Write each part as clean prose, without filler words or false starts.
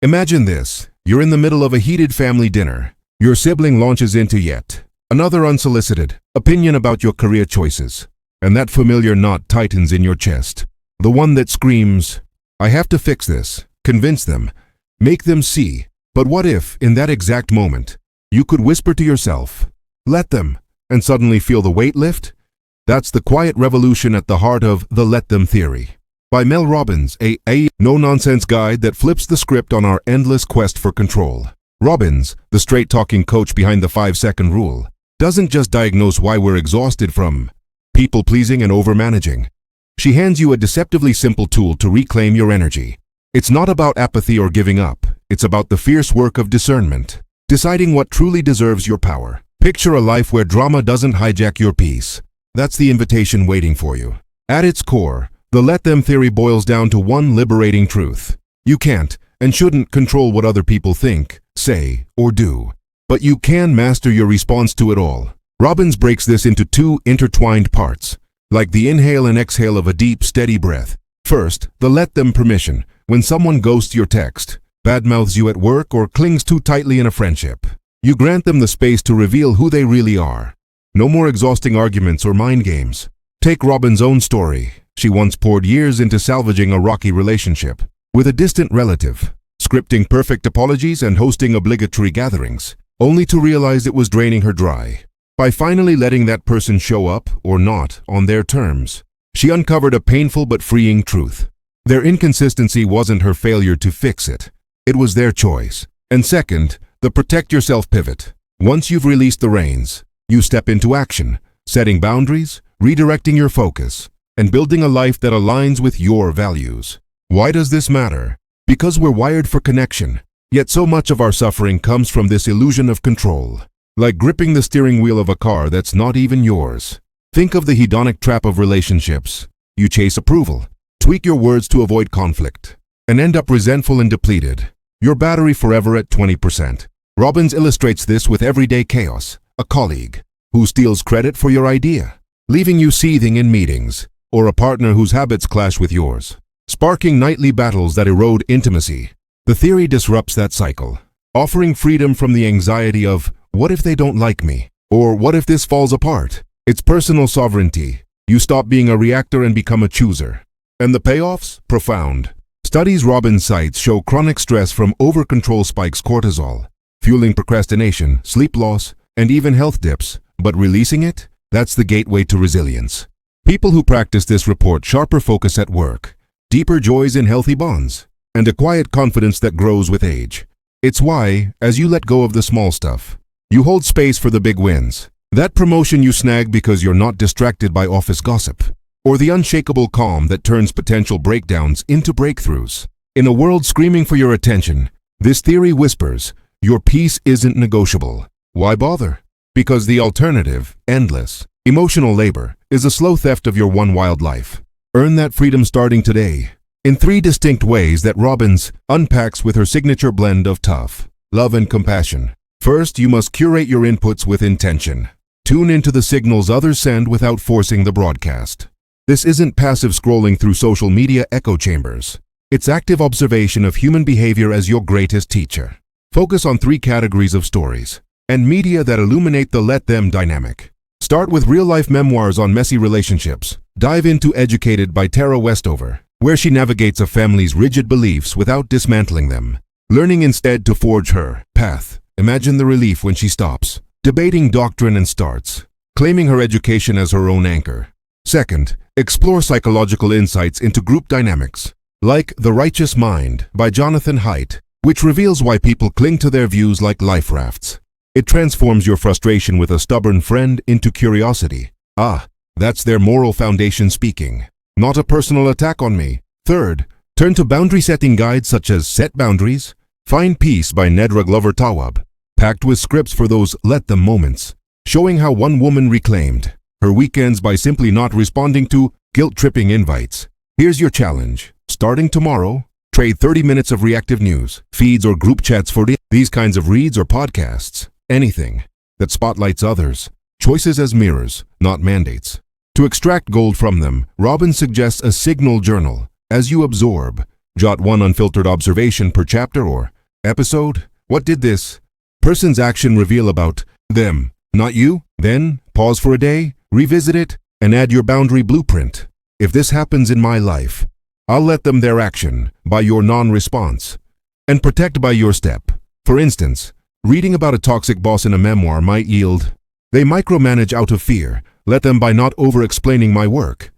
Imagine this. You're in the middle of a heated family dinner. Your sibling launches into yet another unsolicited opinion about your career choices. And that familiar knot tightens in your chest. The one that screams, I have to fix this, convince them, make them see. But what if, in that exact moment, you could whisper to yourself, let them, and suddenly feel the weight lift? That's the quiet revolution at the heart of the Let Them theory. By Mel Robbins, a no-nonsense guide that flips the script on our endless quest for control. Robbins, the straight-talking coach behind the 5-second rule, doesn't just diagnose why we're exhausted from people-pleasing and over-managing. She hands you a deceptively simple tool to reclaim your energy. It's not about apathy or giving up. It's about the fierce work of discernment, deciding what truly deserves your power. Picture a life where drama doesn't hijack your peace. That's the invitation waiting for you. At its core, the Let Them theory boils down to one liberating truth. You can't and shouldn't control what other people think, say, or do. But you can master your response to it all. Robbins breaks this into two intertwined parts, like the inhale and exhale of a deep, steady breath. First, the let them permission. When someone ghosts your text, badmouths you at work, or clings too tightly in a friendship, you grant them the space to reveal who they really are. No more exhausting arguments or mind games. Take Robin's own story. She once poured years into salvaging a rocky relationship with a distant relative, scripting perfect apologies and hosting obligatory gatherings, only to realize it was draining her dry. By finally letting that person show up, or not, on their terms, she uncovered a painful but freeing truth. Their inconsistency wasn't her failure to fix it. It was their choice. And second, the protect yourself pivot. Once you've released the reins, you step into action, setting boundaries, redirecting your focus, and building a life that aligns with your values. Why does this matter? Because we're wired for connection, yet so much of our suffering comes from this illusion of control. Like gripping the steering wheel of a car that's not even yours. Think of the hedonic trap of relationships. You chase approval, tweak your words to avoid conflict, and end up resentful and depleted. Your battery forever at 20%. Robbins illustrates this with everyday chaos. A colleague who steals credit for your idea, leaving you seething in meetings, or a partner whose habits clash with yours, sparking nightly battles that erode intimacy. The theory disrupts that cycle, offering freedom from the anxiety of, what if they don't like me? Or what if this falls apart? It's personal sovereignty. You stop being a reactor and become a chooser. And the payoffs? Profound. Studies Robbins cites show chronic stress from over-control spikes cortisol, fueling procrastination, sleep loss, and even health dips. But releasing it? That's the gateway to resilience. People who practice this report sharper focus at work, deeper joys in healthy bonds, and a quiet confidence that grows with age. It's why, as you let go of the small stuff, you hold space for the big wins. That promotion you snag because you're not distracted by office gossip, or the unshakable calm that turns potential breakdowns into breakthroughs. In a world screaming for your attention, this theory whispers, your peace isn't negotiable. Why bother? Because the alternative, endless, emotional labor, is a slow theft of your one wild life. Earn that freedom starting today, in 3 distinct ways that Robbins unpacks with her signature blend of tough, love, and compassion. First, you must curate your inputs with intention. Tune into the signals others send without forcing the broadcast. This isn't passive scrolling through social media echo chambers. It's active observation of human behavior as your greatest teacher. Focus on 3 categories of stories and media that illuminate the let them dynamic. Start with real-life memoirs on messy relationships. Dive into Educated by Tara Westover, where she navigates a family's rigid beliefs without dismantling them, learning instead to forge her path. Imagine the relief when she stops debating doctrine and starts claiming her education as her own anchor. Second, explore psychological insights into group dynamics, like The Righteous Mind by Jonathan Haidt, which reveals why people cling to their views like life rafts. It transforms your frustration with a stubborn friend into curiosity. That's their moral foundation speaking, not a personal attack on me. Third, turn to boundary-setting guides such as Set Boundaries, Find Peace by Nedra Glover Tawwab, packed with scripts for those let them moments, showing how one woman reclaimed her weekends by simply not responding to guilt-tripping invites. Here's your challenge. Starting tomorrow, trade 30 minutes of reactive news, feeds, or group chats for these kinds of reads or podcasts. Anything that spotlights others. Choices as mirrors, not mandates. To extract gold from them, Robbins suggests a signal journal. As you absorb, Jot one unfiltered observation per chapter or episode. What did this person's action reveal about them, not you? Then pause for a day, revisit it, and add your boundary blueprint. If this happens in my life, I'll let them their action by your non-response and protect by your step. For instance, reading about a toxic boss in a memoir might yield, they micromanage out of fear, let them by not over-explaining my work.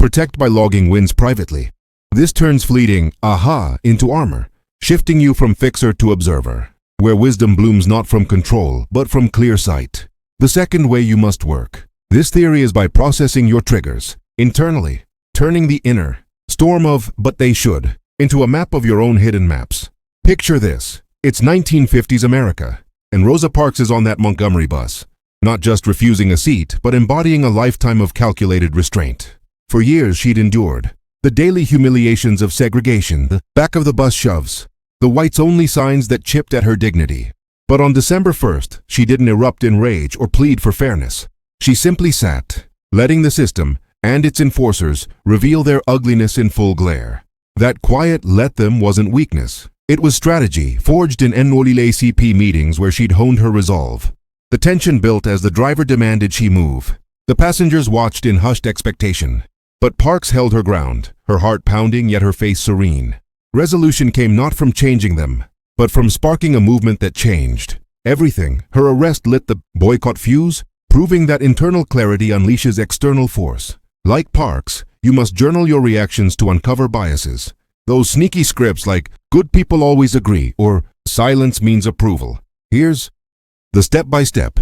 Protect by logging wins privately. This turns fleeting aha into armor, shifting you from fixer to observer, where wisdom blooms not from control, but from clear sight. The second way you must work. This theory is by processing your triggers internally, turning the inner storm of "but they should" into a map of your own hidden maps. Picture this. It's 1950s America, and Rosa Parks is on that Montgomery bus, not just refusing a seat, but embodying a lifetime of calculated restraint. For years she'd endured the daily humiliations of segregation, the back of the bus shoves, the whites-only signs that chipped at her dignity. But on December 1st, she didn't erupt in rage or plead for fairness. She simply sat, letting the system and its enforcers reveal their ugliness in full glare. That quiet "let them" wasn't weakness. It was strategy, forged in NOLACP meetings where she'd honed her resolve. The tension built as the driver demanded she move. The passengers watched in hushed expectation. But Parks held her ground, her heart pounding yet her face serene. Resolution came not from changing them, but from sparking a movement that changed everything. Her arrest lit the boycott fuse, proving that internal clarity unleashes external force. Like Parks, you must journal your reactions to uncover biases. Those sneaky scripts like "good people always agree" or "silence means approval." Here's the step-by-step.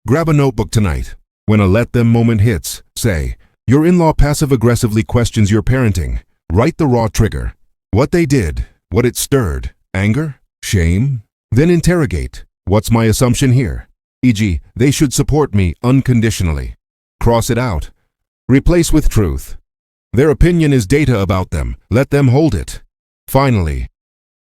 Grab a notebook tonight. When a "let them" moment hits, say, your in-law passive-aggressively questions your parenting. Write the raw trigger. What they did, what it stirred. Anger? Shame? Then interrogate. What's my assumption here? E.g., they should support me unconditionally. Cross it out. Replace with truth. Their opinion is data about them. Let them hold it. Finally,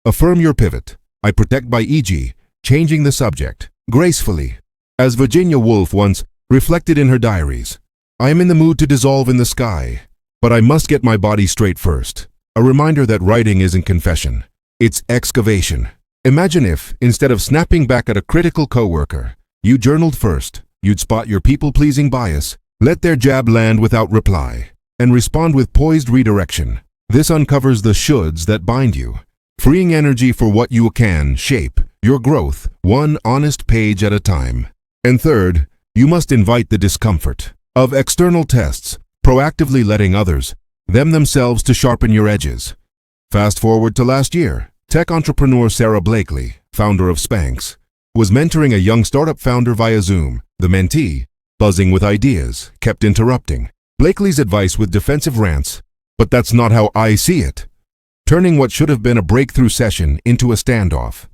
affirm your pivot. I protect by e.g., changing the subject gracefully. As Virginia Woolf once reflected in her diaries, I am in the mood to dissolve in the sky, but I must get my body straight first. A reminder that writing isn't confession. It's excavation. Imagine if, instead of snapping back at a critical coworker, you journaled first. You'd spot your people-pleasing bias, let their jab land without reply, and respond with poised redirection. This uncovers the shoulds that bind you, freeing energy for what you can shape, your growth, one honest page at a time. And third, you must invite the discomfort of external tests, proactively letting others, themselves to sharpen your edges. Fast forward to last year, tech entrepreneur Sarah Blakely, founder of Spanx, was mentoring a young startup founder via Zoom. The mentee, buzzing with ideas, kept interrupting Blakely's advice with defensive rants. But that's not how I see it. Turning what should have been a breakthrough session into a standoff.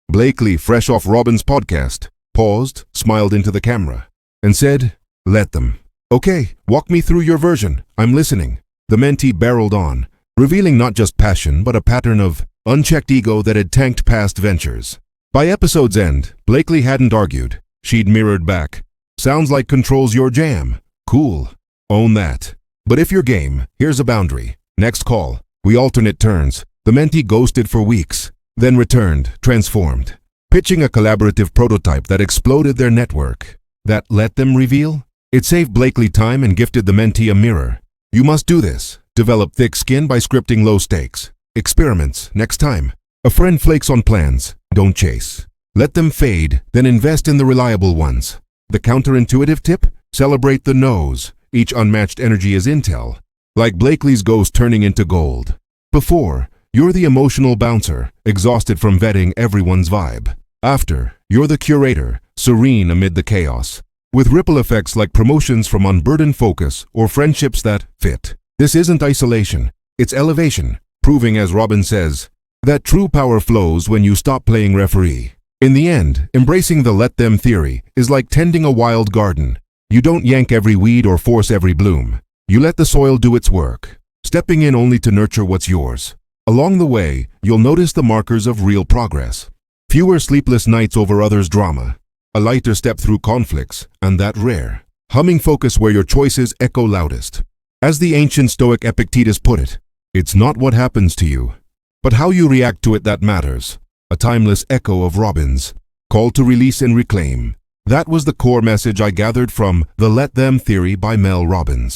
Blakely, fresh off Robbins' podcast, paused, smiled into the camera, and said, "Let them. Okay, walk me through your version. I'm listening." The mentee barreled on, revealing not just passion but a pattern of unchecked ego that had tanked past ventures. By episode's end, Blakely hadn't argued. She'd mirrored back. "Sounds like controls your jam. Cool. Own that. But if you're game, here's a boundary. Next call. We alternate turns." The mentee ghosted for weeks, then returned, transformed, pitching a collaborative prototype that exploded their network. That "let them" reveal? It saved Blakely time and gifted the mentee a mirror. You must do this. Develop thick skin by scripting low stakes. Experiments, next time. A friend flakes on plans. Don't chase. Let them fade, then invest in the reliable ones. The counterintuitive tip? Celebrate the no's. Each unmatched energy is intel. Like Blakely's ghost turning into gold. Before, you're the emotional bouncer, exhausted from vetting everyone's vibe. After, you're the curator, serene amid the chaos, with ripple effects like promotions from unburdened focus or friendships that fit. This isn't isolation, it's elevation, proving, as Robbins says, that true power flows when you stop playing referee. In the end, embracing the "let them" theory is like tending a wild garden. You don't yank every weed or force every bloom. You let the soil do its work, stepping in only to nurture what's yours. Along the way, you'll notice the markers of real progress. Fewer sleepless nights over others' drama, a lighter step through conflicts, and that rare, humming focus where your choices echo loudest. As the ancient Stoic Epictetus put it, it's not what happens to you, But how you react to it that matters. A timeless echo of Robbins. Call to release and reclaim. That was the core message I gathered from The Let Them Theory by Mel Robbins.